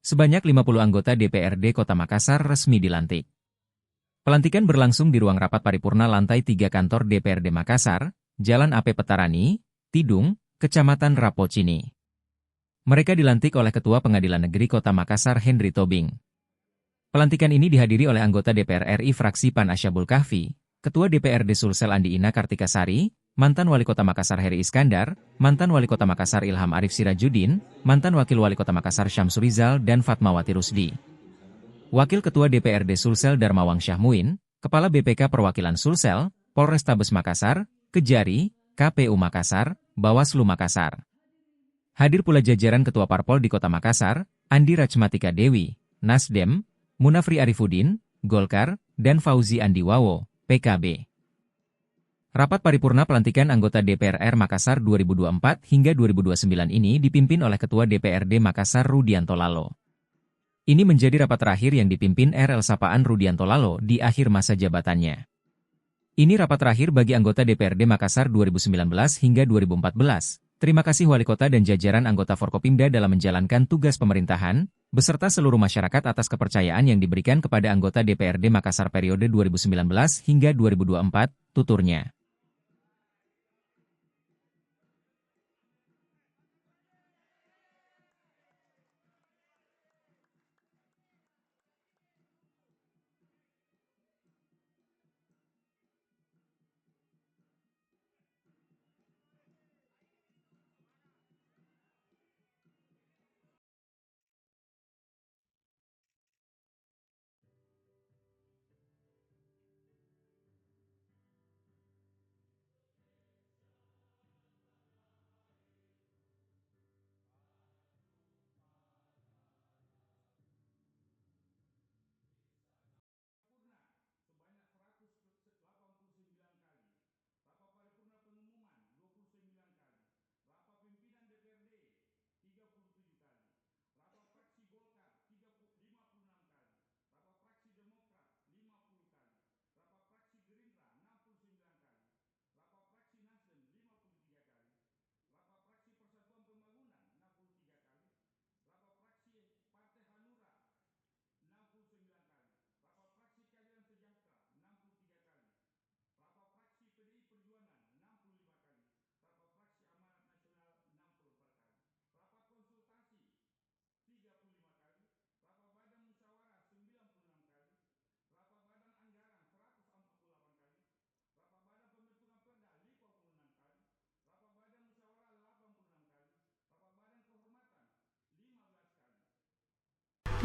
Sebanyak 50 anggota DPRD Kota Makassar resmi dilantik. Pelantikan berlangsung di ruang rapat paripurna lantai 3 kantor DPRD Makassar, Jalan AP Petarani, Tidung, Kecamatan Rapocini. Mereka dilantik oleh Ketua Pengadilan Negeri Kota Makassar Henry Tobing. Pelantikan ini dihadiri oleh anggota DPR RI fraksi PAN Asyabul Kahfi, Ketua DPRD Sulsel Andi Ina Kartikasari, mantan Wali Kota Makassar Heri Iskandar, mantan Wali Kota Makassar Ilham Arif Sirajuddin, mantan Wakil Wali Kota Makassar Syamsur Rizal dan Fatmawati Rusdi. Wakil Ketua DPRD Sulsel Darmawang Syahmuin, Kepala BPK Perwakilan Sulsel, Polrestabes Makassar, Kejari, KPU Makassar, Bawaslu Makassar. Hadir pula jajaran Ketua Parpol di Kota Makassar, Andi Rachmatika Dewi, Nasdem, Munafri Arifuddin, Golkar, dan Fauzi Andiwawo, PKB. Rapat paripurna pelantikan anggota DPR Makassar 2024 hingga 2029 ini dipimpin oleh Ketua DPRD Makassar Rudianto Lalo. Ini menjadi rapat terakhir yang dipimpin RL Sapaan Rudianto Lalo di akhir masa jabatannya. Ini rapat terakhir bagi anggota DPRD Makassar 2019 hingga 2014. Terima kasih Wali Kota dan jajaran anggota Forkopimda dalam menjalankan tugas pemerintahan, beserta seluruh masyarakat atas kepercayaan yang diberikan kepada anggota DPRD Makassar periode 2019 hingga 2024, tuturnya.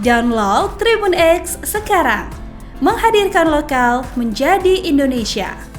Download Tribun X sekarang, menghadirkan lokal menjadi Indonesia.